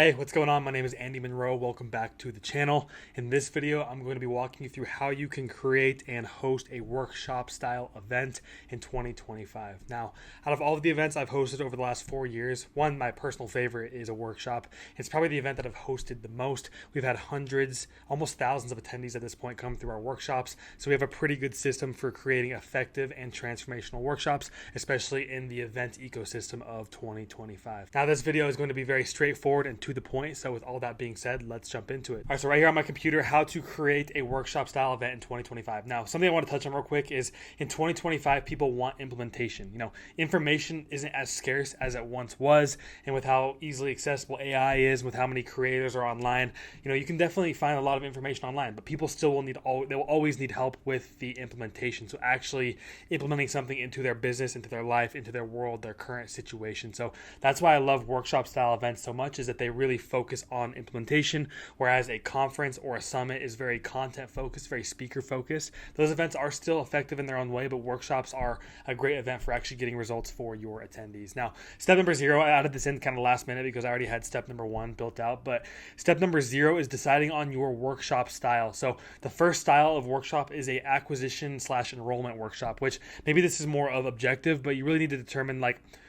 Hey, what's going on? My name is Andy Monroe. Welcome back to the channel. In this video, I'm going to be walking you through how you can create and host a workshop style event in 2025. Now, out of all of the events I've hosted over the last 4 years, my personal favorite is a workshop. It's probably the event that I've hosted the most. We've had hundreds, almost thousands of attendees at this point come through our workshops. So we have a pretty good system for creating effective and transformational workshops, especially in the event ecosystem of 2025. Now, this video is going to be very straightforward and to the point. So with all that being said, let's jump into it. All right, so right here on my computer, how to create a workshop style event in 2025. Now, something I want to touch on real quick is in 2025, people want implementation. Information isn't as scarce as it once was. And with how easily accessible AI is, with how many creators are online, you can definitely find a lot of information online, but people still they will always need help with the implementation. So actually implementing something into their business, into their life, into their world, their current situation. So that's why I love workshop style events so much, is that they really focus on implementation, whereas a conference or a summit is very content focused, very speaker focused. Those events are still effective in their own way, but workshops are a great event for actually getting results for your attendees. Now, step number 0, I added this in kind of last minute because I already had step number 1 built out, but step number 0 is deciding on your workshop style. So the first style of workshop is a acquisition/enrollment workshop, which maybe this is more of objective, but you really need to determine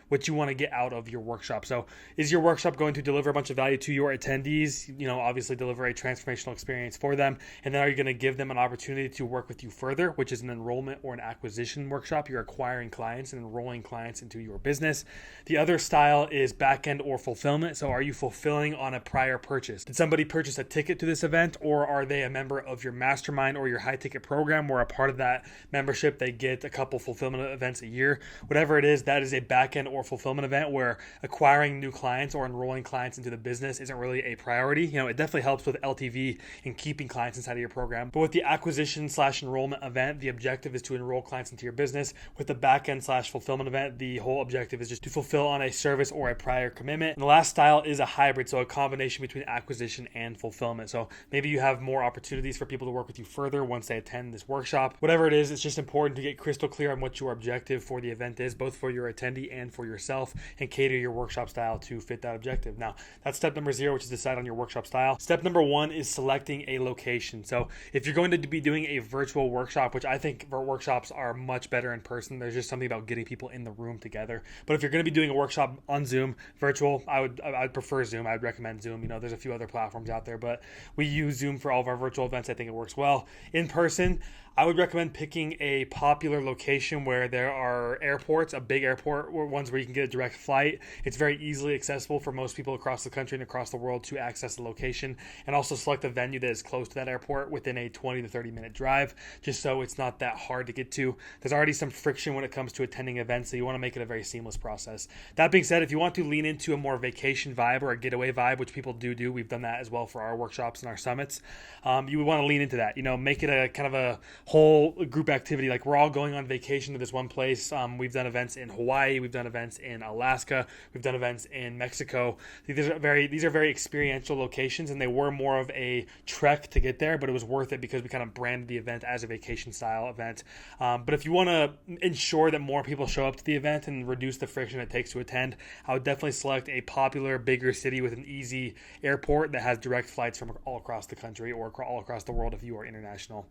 what you want to get out of your workshop. So is your workshop going to deliver a bunch of value to your attendees? Obviously deliver a transformational experience for them. And then are you going to give them an opportunity to work with you further, which is an enrollment or an acquisition workshop? You're acquiring clients and enrolling clients into your business. The other style is backend or fulfillment. So are you fulfilling on a prior purchase? Did somebody purchase a ticket to this event, or are they a member of your mastermind or your high ticket program, where a part of that membership, they get a couple fulfillment events a year? Whatever it is, that is a backend or fulfillment event where acquiring new clients or enrolling clients into the business isn't really a priority. It definitely helps with LTV and keeping clients inside of your program. But with the acquisition/enrollment event, the objective is to enroll clients into your business. With the backend/fulfillment event, the whole objective is just to fulfill on a service or a prior commitment. And the last style is a hybrid, so a combination between acquisition and fulfillment. So maybe you have more opportunities for people to work with you further once they attend this workshop. Whatever it is, it's just important to get crystal clear on what your objective for the event is, both for your attendee and for yourself, and cater your workshop style to fit that objective. Now, that's step number 0, which is decide on your workshop style. Step number 1 is selecting a location. So if you're going to be doing a virtual workshop, which I think workshops are much better in person, there's just something about getting people in the room together. But if you're going to be doing a workshop on Zoom, virtual, I'd prefer Zoom. I'd recommend Zoom. There's a few other platforms out there, but we use Zoom for all of our virtual events. I think it works well. In person, I would recommend picking a popular location where there are airports, a big airport, or ones where you can get a direct flight. It's very easily accessible for most people across the country and across the world to access the location, and also select a venue that is close to that airport within a 20 to 30 minute drive, just so it's not that hard to get to. There's already some friction when it comes to attending events, so you want to make it a very seamless process. That being said, if you want to lean into a more vacation vibe or a getaway vibe, which people do, we've done that as well for our workshops and our summits, you would want to lean into that. Make it a kind of a whole group activity, like we're all going on vacation to this one place. We've done events in Hawaii, we've done events in Alaska, we've done events in Mexico. These are very experiential locations, and they were more of a trek to get there, but it was worth it because we kind of branded the event as a vacation style event. But if you want to ensure that more people show up to the event and reduce the friction it takes to attend, I would definitely select a popular, bigger city with an easy airport that has direct flights from all across the country or all across the world if you are international.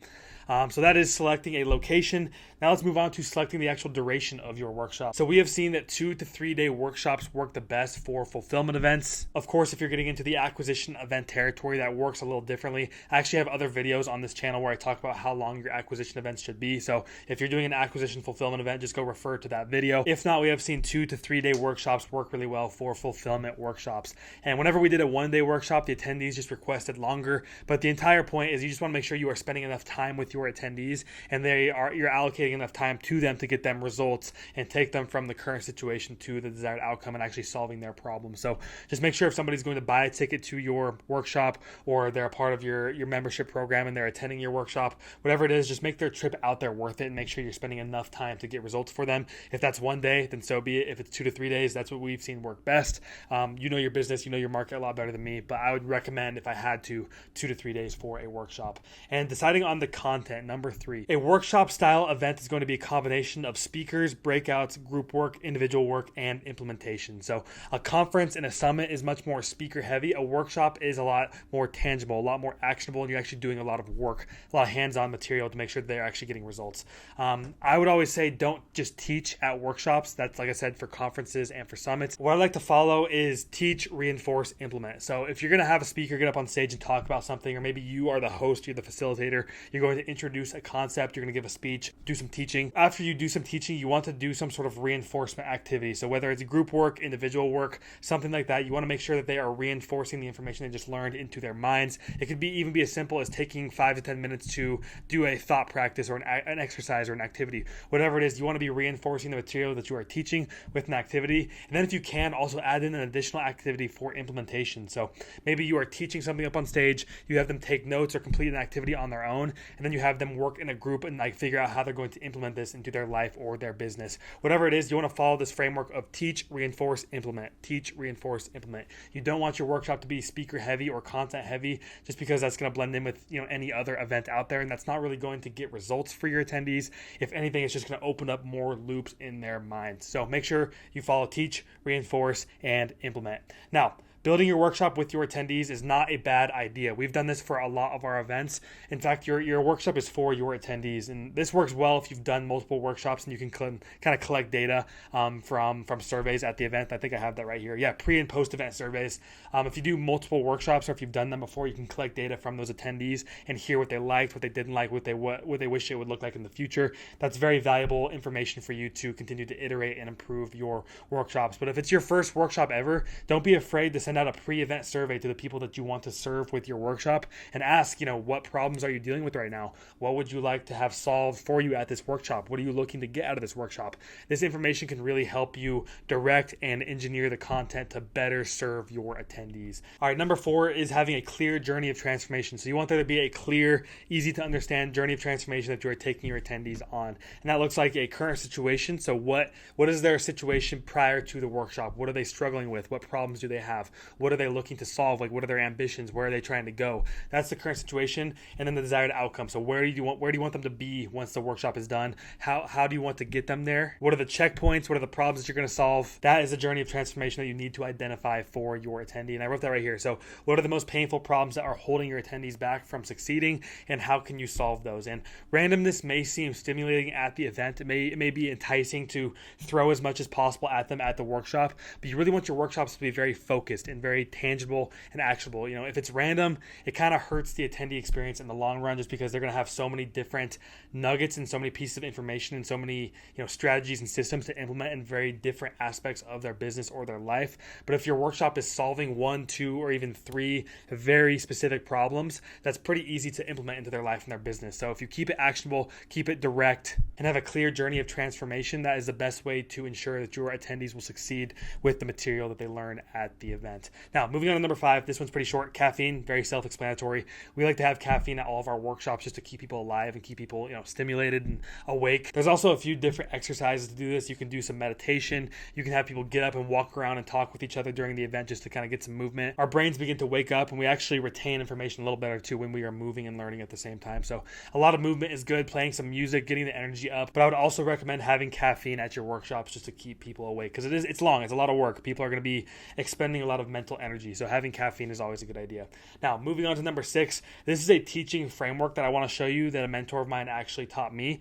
So that is selecting a location. Now let's move on to selecting the actual duration of your workshop. So we have seen that 2 to 3 day workshops work the best for fulfillment events. Of course, if you're getting into the acquisition event territory, that works a little differently. I actually have other videos on this channel where I talk about how long your acquisition events should be. So if you're doing an acquisition fulfillment event, just go refer to that video. If not, we have seen 2 to 3 day workshops work really well for fulfillment workshops. And whenever we did a 1 day workshop, the attendees just requested longer. But the entire point is you just want to make sure you are spending enough time with your attendees, and you're allocating enough time to them to get them results and take them from the current situation to the desired outcome and actually solving their problem. So just make sure if somebody's going to buy a ticket to your workshop, or they're a part of your membership program and they're attending your workshop, whatever it is, just make their trip out there worth it and make sure you're spending enough time to get results for them. If that's 1 day, then so be it. If it's 2 to 3 days, that's what we've seen work best. You know your business, you know your market a lot better than me, but I would recommend, if I had to, 2 to 3 days for a workshop. And deciding on the content, number 3. A workshop style event is going to be a combination of speakers, breakouts, group work, individual individual work and implementation. So a conference and a summit is much more speaker heavy. A workshop is a lot more tangible, a lot more actionable, and you're actually doing a lot of work, a lot of hands-on material to make sure that they're actually getting results. I would always say don't just teach at workshops. That's, like I said, for conferences and for summits. What I like to follow is teach, reinforce, implement. So if you're going to have a speaker get up on stage and talk about something, or maybe you are the host, you're the facilitator, you're going to introduce a concept, you're going to give a speech, do some teaching. After you do some teaching, you want to do some sort of reinforcement activity. So whether it's group work, individual work, something like that, you want to make sure that they are reinforcing the information they just learned into their minds. It could even be as simple as taking 5 to 10 minutes to do a thought practice or an exercise or an activity. Whatever it is, you want to be reinforcing the material that you are teaching with an activity. And then if you can, also add in an additional activity for implementation. So maybe you are teaching something up on stage, you have them take notes or complete an activity on their own, and then you have them work in a group and figure out how they're going to implement this into their life or their business. Whatever it is, you want to follow this framework of teach, reinforce, implement. Teach, reinforce, implement. You don't want your workshop to be speaker heavy or content heavy, just because that's going to blend in with any other event out there, and that's not really going to get results for your attendees. If anything, it's just going to open up more loops in their minds. So make sure you follow teach, reinforce, and implement. Now, building your workshop with your attendees is not a bad idea. We've done this for a lot of our events. In fact, your workshop is for your attendees, and this works well if you've done multiple workshops and you can kind of collect data from surveys at the event. I think I have that right here. Yeah, pre and post event surveys. If you do multiple workshops or if you've done them before, you can collect data from those attendees and hear what they liked, what they didn't like, what they wish it would look like in the future. That's very valuable information for you to continue to iterate and improve your workshops. But if it's your first workshop ever, don't be afraid to send out a pre-event survey to the people that you want to serve with your workshop and ask, what problems are you dealing with right now? What would you like to have solved for you at this workshop? What are you looking to get out of this workshop? This information can really help you direct and engineer the content to better serve your attendees. All right, number 4 is having a clear journey of transformation. So you want there to be a clear, easy to understand journey of transformation that you are taking your attendees on. And that looks like a current situation. So what is their situation prior to the workshop? What are they struggling with? What problems do they have? What are they looking to solve? Like, what are their ambitions? Where are they trying to go? That's the current situation, and then the desired outcome. So where do you want them to be once the workshop is done? How do you want to get them there? What are the checkpoints? What are the problems that you're going to solve? That is a journey of transformation that you need to identify for your attendee. And I wrote that right here. So what are the most painful problems that are holding your attendees back from succeeding, and how can you solve those? And randomness may seem stimulating at the event. It may be enticing to throw as much as possible at them at the workshop, but you really want your workshops to be very focused and very tangible and actionable. If it's random, it kind of hurts the attendee experience in the long run, just because they're going to have so many different nuggets and so many pieces of information and so many strategies and systems to implement in very different aspects of their business or their life. But if your workshop is solving 1, 2, or even 3 very specific problems, that's pretty easy to implement into their life and their business. So if you keep it actionable, keep it direct, and have a clear journey of transformation, that is the best way to ensure that your attendees will succeed with the material that they learn at the event. Now, moving on to number 5, this one's pretty short. Caffeine, very self-explanatory. We like to have caffeine at all of our workshops just to keep people alive and keep people, stimulated and awake. There's also a few different exercises to do this. You can do some meditation. You can have people get up and walk around and talk with each other during the event just to kind of get some movement. Our brains begin to wake up, and we actually retain information a little better too when we are moving and learning at the same time. So a lot of movement is good, playing some music, getting the energy up. But I would also recommend having caffeine at your workshops just to keep people awake, because it's long. It's a lot of work. People are going to be expending a lot of mental energy. So having caffeine is always a good idea. Now, moving on to number 6, this is a teaching framework that I want to show you that a mentor of mine actually taught me.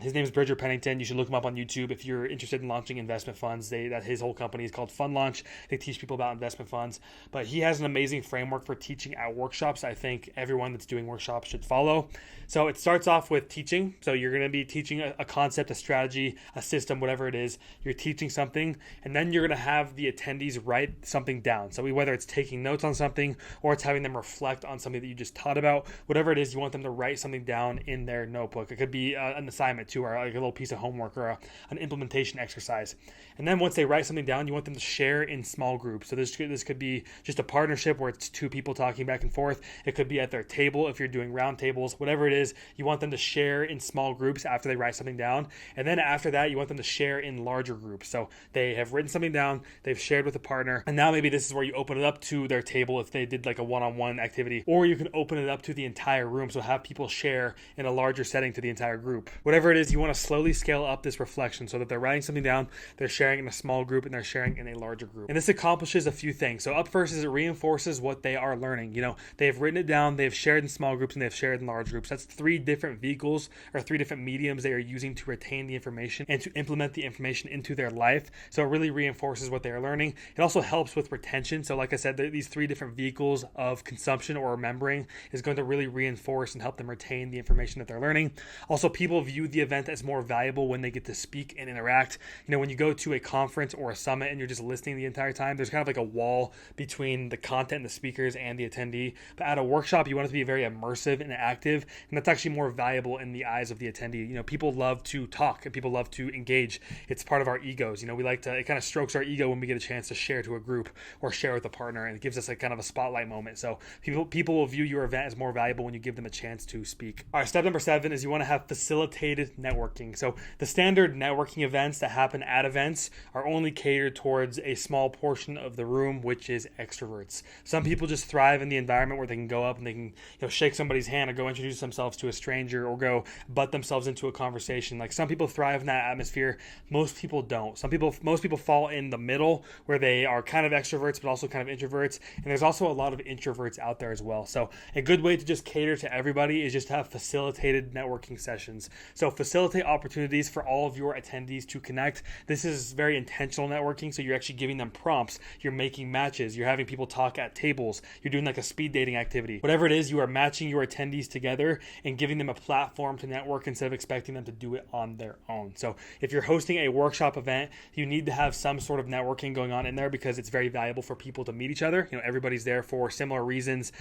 His name is Bridger Pennington. You should look him up on YouTube if you're interested in launching investment funds. His whole company is called Fund Launch. They teach people about investment funds. But he has an amazing framework for teaching at workshops. I think everyone that's doing workshops should follow. So it starts off with teaching. So you're going to be teaching a concept, a strategy, a system, whatever it is. You're teaching something, and then you're going to have the attendees write something down. So whether it's taking notes on something or it's having them reflect on something that you just taught about, whatever it is, you want them to write something down in their notebook. It could be an assignment too, or like a little piece of homework, or an implementation exercise. And then once they write something down, you want them to share in small groups. So this could be just a partnership where it's 2 people talking back and forth. It could be at their table if you're doing round tables, whatever it is, you want them to share in small groups after they write something down. And then after that, you want them to share in larger groups. So they have written something down, they've shared with a partner, and now maybe this is where you open it up to their table if they did like a one-on-one activity, or you can open it up to the entire room, so have people share in a larger setting to the entire group. Whatever it is, you want to slowly scale up this reflection so that they're writing something down, they're sharing in a small group, and they're sharing in a larger group. And this accomplishes a few things. So up first is it reinforces what they are learning. They've written it down, they've shared in small groups, and they've shared in large groups. That's 3 different vehicles or 3 different mediums they are using to retain the information and to implement the information into their life. So it really reinforces what they are learning. It also helps with retention. So like I said, these 3 different vehicles of consumption or remembering is going to really reinforce and help them retain the information that they're learning. Also, people view the event as more valuable when they get to speak and interact. When you go to a conference or a summit and you're just listening the entire time, there's kind of like a wall between the content and the speakers and the attendee. But at a workshop, you want it to be very immersive and active, and that's actually more valuable in the eyes of the attendee. People love to talk and people love to engage. It's part of our egos. We like to, it kind of strokes our ego when we get a chance to share to a group or share with a partner, and it gives us a kind of a spotlight moment. So people will view your event as more valuable when you give them a chance to speak. All right, step number 7 is you want to have facilitated networking. So the standard networking events that happen at events are only catered towards a small portion of the room, which is extroverts. Some people just thrive in the environment where they can go up and they can shake somebody's hand or go introduce themselves to a stranger or go butt themselves into a conversation. Like, some people thrive in that atmosphere. Most people don't. Most people fall in the middle where they are kind of extroverts but also kind of introverts, and there's also a lot of introverts out there as well. So a good way to just cater to everybody is just to have facilitated networking sessions. So facilitate opportunities for all of your attendees to connect. This is very intentional networking, so you're actually giving them prompts, you're making matches, you're having people talk at tables, you're doing like a speed dating activity. Whatever it is, you are matching your attendees together and giving them a platform to network instead of expecting them to do it on their own. So if you're hosting a workshop event, you need to have some sort of networking going on in there because it's very valuable for people to meet each other. Everybody's there for similar reasons.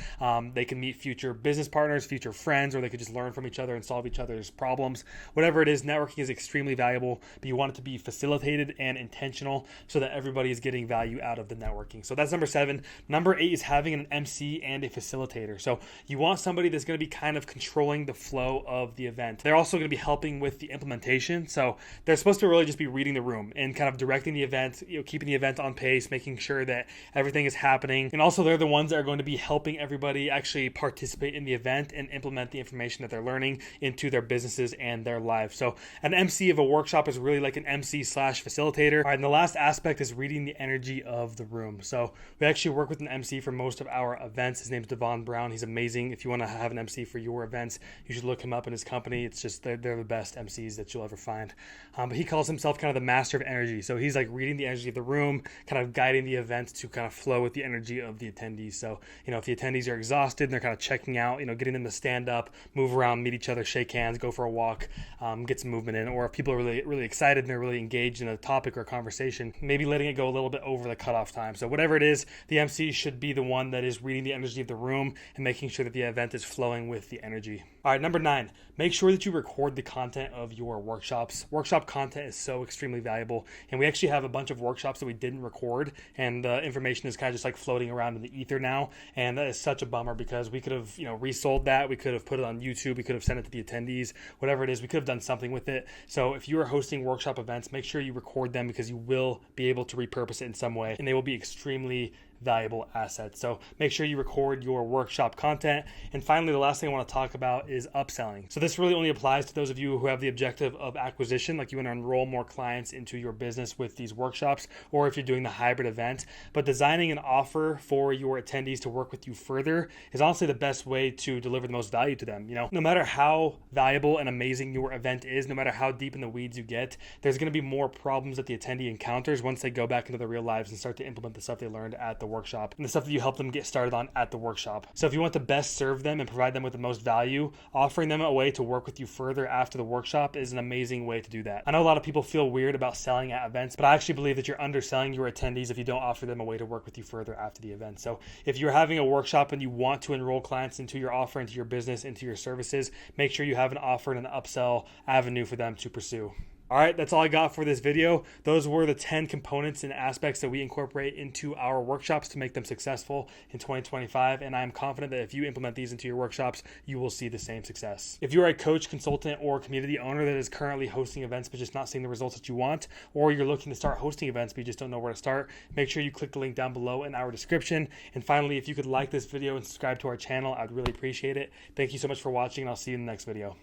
They can meet future business partners, future friends, or they could just learn from each other and solve each other's problems. Whatever it is, networking is extremely valuable, but you want it to be facilitated and intentional so that everybody is getting value out of the networking. So that's number 7. Number 8 is having an MC and a facilitator. So you want somebody that's going to be kind of controlling the flow of the event. They're also going to be helping with the implementation. So they're supposed to really just be reading the room and kind of directing the event, keeping the event on pace, making sure that everything is happening. And also, they're the ones that are going to be helping everybody actually participate in the event and implement the information that they're learning into their businesses and their lives. So an MC of a workshop is really like an MC/facilitator. All right, and the last aspect is reading the energy of the room. So we actually work with an MC for most of our events. His name's Devon Brown. He's amazing. If you want to have an MC for your events, you should look him up in his company. It's just, they're the best MCs that you'll ever find. But he calls himself kind of the master of energy. So he's like reading the energy of the room, kind of guiding the event to kind of flow with the energy of the attendees. So, if the attendees are exhausted and they're kind of checking out, getting them to stand up, move around, meet each other, shake hands, go for a walk, get some movement in. Or if people are really, really excited and they're really engaged in a topic or a conversation, maybe letting it go a little bit over the cutoff time. So whatever it is, the MC should be the one that is reading the energy of the room and making sure that the event is flowing with the energy. All right, number 9, make sure that you record the content of your workshops. Workshop content is so extremely valuable, and we actually have a bunch of workshops that we didn't record, and the information is kind of just like floating around in the ether now, and that is such a bummer because we could have, resold that, we could have put it on YouTube, we could have sent it to the attendees, whatever it is, we could have done something with it. So if you are hosting workshop events, make sure you record them because you will be able to repurpose it in some way, and they will be extremely valuable assets. So make sure you record your workshop content. And finally, the last thing I want to talk about is upselling. So this really only applies to those of you who have the objective of acquisition, like you want to enroll more clients into your business with these workshops, or if you're doing the hybrid event. But designing an offer for your attendees to work with you further is honestly the best way to deliver the most value to them. No matter how valuable and amazing your event is, no matter how deep in the weeds you get, there's going to be more problems that the attendee encounters once they go back into their real lives and start to implement the stuff they learned at the workshop and the stuff that you help them get started on at the workshop. So if you want to best serve them and provide them with the most value, offering them a way to work with you further after the workshop is an amazing way to do that. I know a lot of people feel weird about selling at events, but I actually believe that you're underselling your attendees if you don't offer them a way to work with you further after the event. So if you're having a workshop and you want to enroll clients into your offer, into your business, into your services, make sure you have an offer and an upsell avenue for them to pursue. All right, that's all I got for this video. Those were the 10 components and aspects that we incorporate into our workshops to make them successful in 2025. And I'm confident that if you implement these into your workshops, you will see the same success. If you're a coach, consultant, or community owner that is currently hosting events but just not seeing the results that you want, or you're looking to start hosting events but you just don't know where to start, make sure you click the link down below in our description. And finally, if you could like this video and subscribe to our channel, I'd really appreciate it. Thank you so much for watching, and I'll see you in the next video.